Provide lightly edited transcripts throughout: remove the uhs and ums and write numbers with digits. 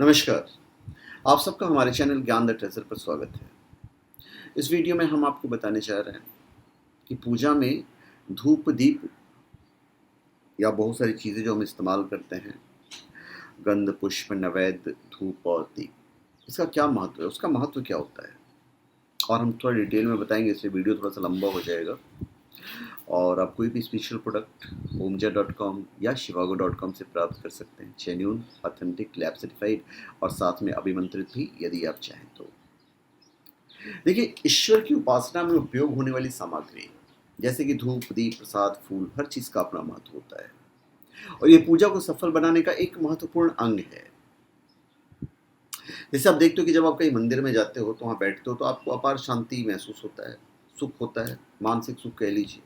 नमस्कार। आप सबका हमारे चैनल ज्ञान द ट्रेजर पर स्वागत है। इस वीडियो में हम आपको बताने जा रहे हैं कि पूजा में धूप दीप या बहुत सारी चीज़ें जो हम इस्तेमाल करते हैं, गंध पुष्प नैवेद्य धूप और दीप, इसका क्या महत्व है, उसका महत्व क्या होता है और हम थोड़ा डिटेल में बताएंगे, इसलिए वीडियो थोड़ा सा लंबा हो जाएगा। और आप कोई भी स्पेशल प्रोडक्ट omja.com या shivago.com से प्राप्त कर सकते हैं, जेन्युइन ऑथेंटिक लैब सर्टिफाइड और साथ में अभिमंत्रित भी यदि आप चाहें तो। देखिए, ईश्वर की उपासना में उपयोग होने वाली सामग्री जैसे कि धूप दीप प्रसाद फूल, हर चीज़ का अपना महत्व होता है और ये पूजा को सफल बनाने का एक महत्वपूर्ण अंग है। जैसे आप देखते हो कि जब आप कहीं मंदिर में जाते हो तो वहाँ बैठते हो तो आपको अपार शांति महसूस होता है, सुख होता है, मानसिक सुख कह लीजिए,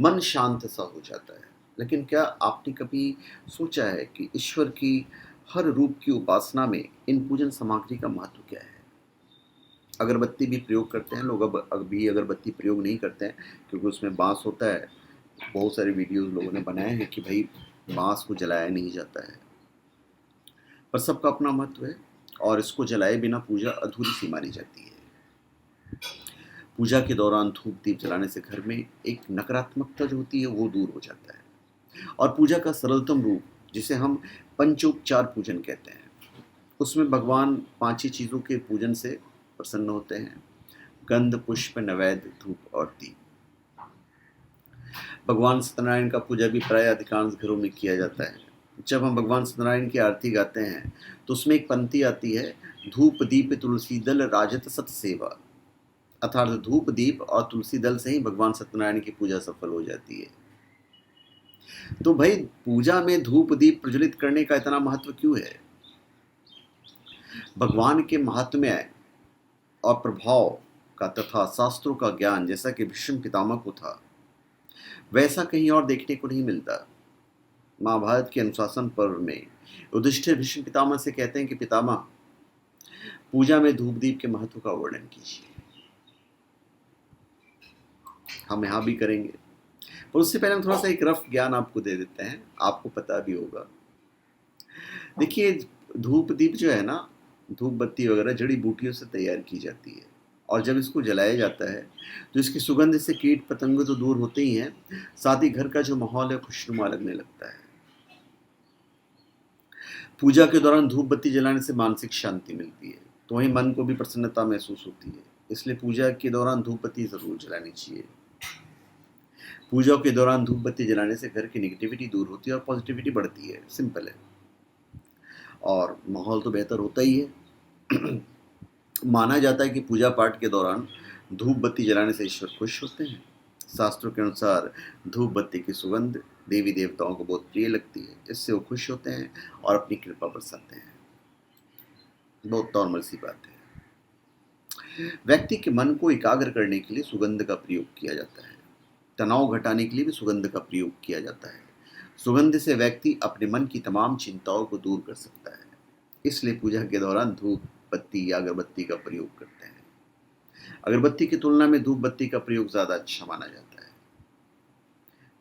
मन शांत सा हो जाता है। लेकिन क्या आपने कभी सोचा है कि ईश्वर की हर रूप की उपासना में इन पूजन सामग्री का महत्व क्या है? अगरबत्ती भी प्रयोग करते हैं लोग, अब अभी अगरबत्ती प्रयोग नहीं करते हैं क्योंकि उसमें बांस होता है। बहुत सारे वीडियोस लोगों ने बनाए हैं कि भाई बांस को जलाया नहीं जाता है, पर सबका अपना महत्व है और इसको जलाए बिना पूजा अधूरी सी मानी जाती है। पूजा के दौरान धूप दीप जलाने से घर में एक नकारात्मकता जो होती है वो दूर हो जाता है और पूजा का सरलतम रूप, जिसे हम पंचोपचार पूजन कहते हैं, उसमें भगवान पांच ही चीज़ों के पूजन से प्रसन्न होते हैं: गंध पुष्प नैवेद्य धूप और दीप। भगवान सत्यनारायण का पूजा भी प्राय अधिकांश घरों में किया जाता है। जब हम भगवान सत्यनारायण की आरती गाते हैं तो उसमें एक पंक्ति आती है: धूप दीप तुलसी दल राजत सत सेवा, अर्थात धूप दीप और तुलसी दल से ही भगवान सत्यनारायण की पूजा सफल हो जाती है। तो भाई, पूजा में धूप दीप प्रज्वलित करने का इतना महत्व क्यों है? भगवान के महात्म्य और प्रभाव का तथा शास्त्रों का ज्ञान जैसा कि भीष्म पितामह को था, वैसा कहीं और देखने को नहीं मिलता। महाभारत के अनुशासन पर्व में युधिष्ठिर भीष्म पितामह से कहते हैं कि पितामह, पूजा में धूप दीप के महत्व का वर्णन कीजिए। हम यहाँ भी करेंगे, पर उससे पहले हम थोड़ा सा एक रफ ज्ञान आपको दे देते हैं, आपको पता भी होगा। देखिए, धूप दीप जो है ना, धूप बत्ती वगैरह जड़ी बूटियों से तैयार की जाती है और जब इसको जलाया जाता है तो इसकी सुगंध से कीट पतंग तो दूर होते ही हैं, साथ ही घर का जो माहौल है खुशनुमा लगने लगता है। पूजा के दौरान धूप बत्ती जलाने से मानसिक शांति मिलती है, तो वहीं मन को भी प्रसन्नता महसूस होती है। इसलिए पूजा के दौरान धूप बत्ती जरूर जलानी चाहिए। पूजा के दौरान धूप बत्ती जलाने से घर की नेगेटिविटी दूर होती है और पॉजिटिविटी बढ़ती है। सिंपल है, और माहौल तो बेहतर होता ही है। माना जाता है कि पूजा पाठ के दौरान धूप बत्ती जलाने से ईश्वर खुश होते हैं। शास्त्रों के अनुसार धूप बत्ती की सुगंध देवी देवताओं को बहुत प्रिय लगती है, इससे वो खुश होते हैं और अपनी कृपा बरसाते हैं। बहुत नॉर्मल सी बात है। व्यक्ति के मन को एकाग्र करने के लिए सुगंध का प्रयोग किया जाता है। तनाव घटाने के लिए भी सुगंध का प्रयोग किया जाता है। सुगंध से व्यक्ति अपने मन की तमाम चिंताओं को दूर कर सकता है, इसलिए पूजा के दौरान धूप बत्ती या अगरबत्ती का प्रयोग करते हैं। अगरबत्ती की तुलना में धूप बत्ती का प्रयोग ज़्यादा अच्छा माना जाता है।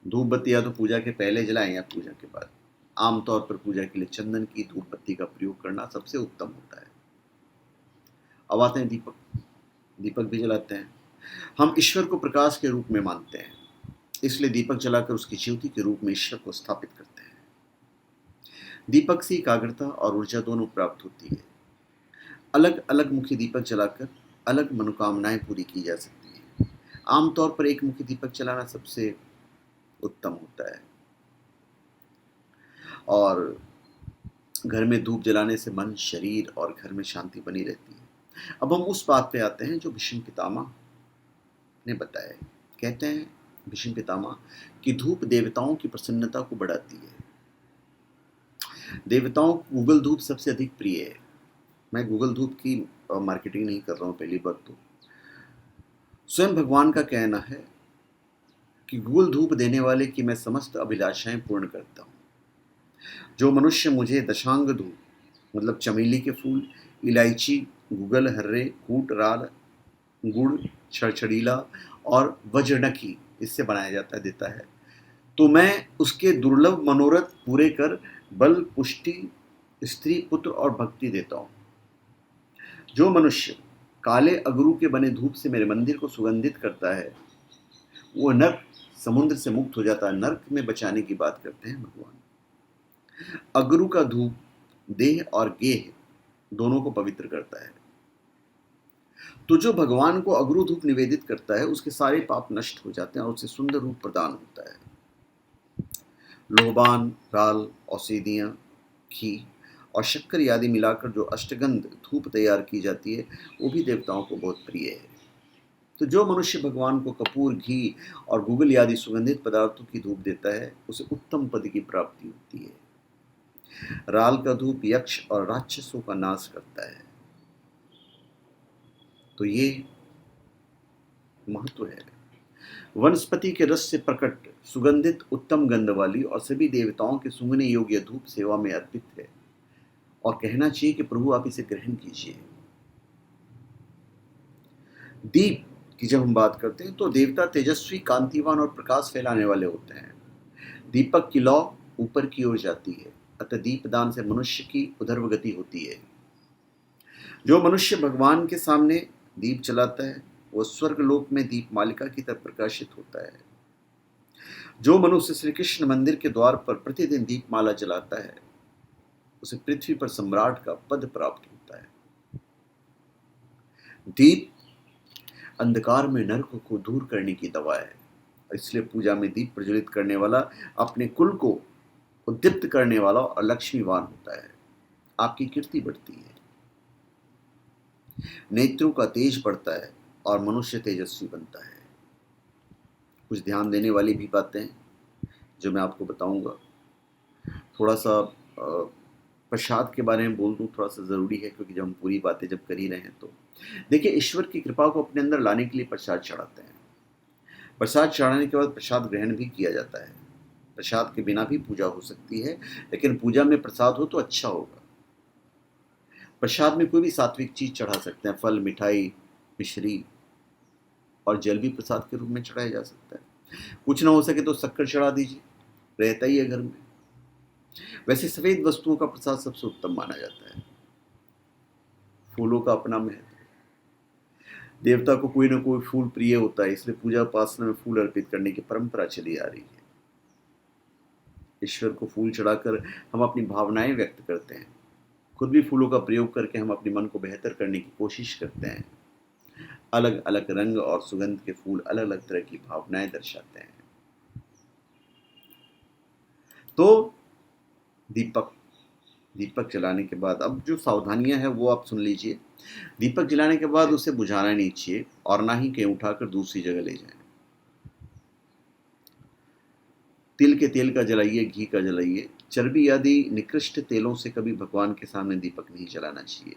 धूप बत्ती या तो पूजा के पहले जलाएं या पूजा के बाद। आमतौर पर पूजा के लिए चंदन की धूप बत्ती का प्रयोग करना सबसे उत्तम होता है। अब आते हैं दीपक। दीपक भी जलाते हैं। हम ईश्वर को प्रकाश के रूप में मानते हैं, इसलिए दीपक जलाकर उसकी ज्योति के रूप में ईश्वर को स्थापित करते हैं। दीपक से एकाग्रता और ऊर्जा दोनों प्राप्त होती है। अलग अलग मुखी दीपक जलाकर अलग मनोकामनाएं पूरी की जा सकती हैं। आमतौर पर एक मुखी दीपक जलाना सबसे उत्तम होता है और घर में धूप जलाने से मन, शरीर और घर में शांति बनी रहती है। अब हम उस बात पे आते हैं जो भीष्म पितामह ने बताया। कहते हैं भीष्म पितामह कि धूप देवताओं की प्रसन्नता को बढ़ाती है। देवताओं को गूगल धूप सबसे अधिक प्रिय है। मैं गूगल धूप की मार्केटिंग नहीं कर रहा हूँ, पहली बात तो स्वयं भगवान का कहना है कि गूगल धूप देने वाले की मैं समस्त अभिलाषाएं पूर्ण करता हूँ। जो मनुष्य मुझे दशांग धूप, मतलब चमेली के फूल, इलायची, गूगल हर्रे, कूट राल, गुड़, छड़छड़ीला और वज्रनखी, इससे बनाया जाता है, देता है, तो मैं उसके दुर्लभ मनोरथ पूरे कर बल, पुष्टि स्त्री, पुत्र और भक्ति देता हूँ। जो मनुष्य काले अगरू के बने धूप से मेरे मंदिर को सुगंधित करता है, वो नर्क समुद्र से मुक्त हो जाता है। नर्क में बचाने की बात करते हैं भगवान। अगरू का धूप देह और गेह दोनों को पवित्र करता है। तो जो भगवान को अगरू धूप निवेदित करता है, उसके सारे पाप नष्ट हो जाते हैं और उसे सुंदर रूप प्रदान होता है। लोबान, राल, औषधियाँ, घी और शक्कर आदि मिलाकर जो अष्टगंध धूप तैयार की जाती है, वो भी देवताओं को बहुत प्रिय है। तो जो मनुष्य भगवान को कपूर, घी और गुगल आदि सुगंधित पदार्थों की धूप देता है, उसे उत्तम पद की प्राप्ति होती है। राल का धूप यक्ष और राक्षसों का नाश करता है। तो ये महत्व है। वनस्पति के रस से प्रकट सुगंधित उत्तम गंध वाली और सभी देवताओं के सूंघने योग्य धूप सेवा में अर्पित है, और कहना चाहिए कि प्रभु आप इसे ग्रहण कीजिए। दीप की जब हम बात करते हैं तो देवता तेजस्वी, कांतिवान और प्रकाश फैलाने वाले होते हैं। दीपक की लौ ऊपर की ओर जाती है, अतः दीपदान से मनुष्य की उधर्वगति होती है। जो मनुष्य भगवान के सामने दीप जलाता है, वह स्वर्ग लोक में दीप मालिका की तरह प्रकाशित होता है। जो मनुष्य श्री कृष्ण मंदिर के द्वार पर प्रतिदिन दीपमाला जलाता है, उसे पृथ्वी पर सम्राट का पद प्राप्त होता है। दीप अंधकार में नरक को दूर करने की दवा है, इसलिए पूजा में दीप प्रज्वलित करने वाला अपने कुल को उद्दीप्त करने वाला और लक्ष्मीवान होता है। आपकी कीर्ति बढ़ती है, नेत्रों का तेज बढ़ता है और मनुष्य तेजस्वी बनता है। कुछ ध्यान देने वाली भी बातें हैं जो मैं आपको बताऊंगा। थोड़ा सा प्रसाद के बारे में बोल दूं, थोड़ा सा ज़रूरी है, क्योंकि जब हम पूरी बातें जब कर ही रहे हैं तो देखिए, ईश्वर की कृपा को अपने अंदर लाने के लिए प्रसाद चढ़ाते हैं। प्रसाद चढ़ाने के बाद प्रसाद ग्रहण भी किया जाता है। प्रसाद के बिना भी पूजा हो सकती है, लेकिन पूजा में प्रसाद हो तो अच्छा होगा। प्रसाद में कोई भी सात्विक चीज़ चढ़ा सकते हैं, फल, मिठाई, मिश्री और जल भी प्रसाद के रूप में चढ़ाया जा सकता है। कुछ ना हो सके तो शक्कर चढ़ा दीजिए, रहता ही है घर में। वैसे सफ़ेद वस्तुओं का प्रसाद सबसे उत्तम माना जाता है। फूलों का अपना महत्व, देवता को कोई ना कोई फूल प्रिय होता है, इसलिए पूजा उपासना में फूल अर्पित करने की परंपरा चली आ रही है। ईश्वर को फूल चढ़ाकर हम अपनी भावनाएं व्यक्त करते हैं। खुद भी फूलों का प्रयोग करके हम अपने मन को बेहतर करने की कोशिश करते हैं। अलग अलग रंग और सुगंध के फूल अलग अलग तरह की भावनाएं दर्शाते हैं। तो दीपक जलाने के बाद अब जो सावधानियां हैं वो आप सुन लीजिए। दीपक जलाने के बाद उसे बुझाना नहीं चाहिए और ना ही कहीं उठाकर दूसरी जगह ले जाएं। तिल के तेल का जलाइए, घी का जलाइए। चर्बी आदि निकृष्ट तेलों से कभी भगवान के सामने दीपक नहीं जलाना चाहिए।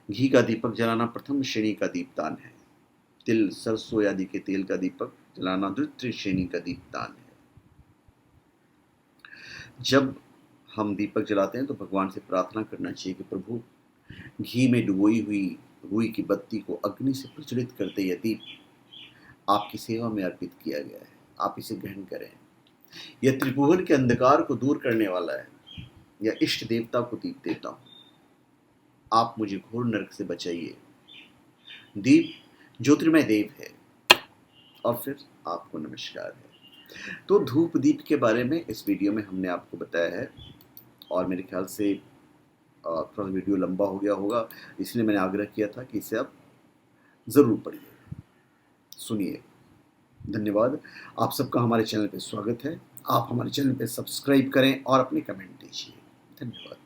घी का दीपक जलाना प्रथम श्रेणी का दीपदान है। तिल, सरसों आदि के तेल का दीपक जलाना द्वितीय श्रेणी का दीपदान है। जब हम दीपक जलाते हैं तो भगवान से प्रार्थना करना चाहिए कि प्रभु, घी में डुबोई हुई रुई की बत्ती को अग्नि से प्रज्वलित करते यह दीप आपकी सेवा में अर्पित किया गया है, आप इसे ग्रहण करें। यह त्रिभुवन के अंधकार को दूर करने वाला है। यह इष्ट देवता को दीप देता हूँ, आप मुझे घोर नरक से बचाइए। दीप ज्योतिर्मय देव है। और फिर आपको नमस्कार है। तो धूप दीप के बारे में इस वीडियो में हमने आपको बताया है, और मेरे ख्याल से थोड़ा वीडियो लंबा हो गया होगा, इसलिए मैंने आग्रह किया था कि इसे आप ज़रूर पढ़िए, सुनिए। धन्यवाद। आप सबका हमारे चैनल पे स्वागत है। आप हमारे चैनल पे सब्सक्राइब करें और अपने कमेंट दीजिए। धन्यवाद।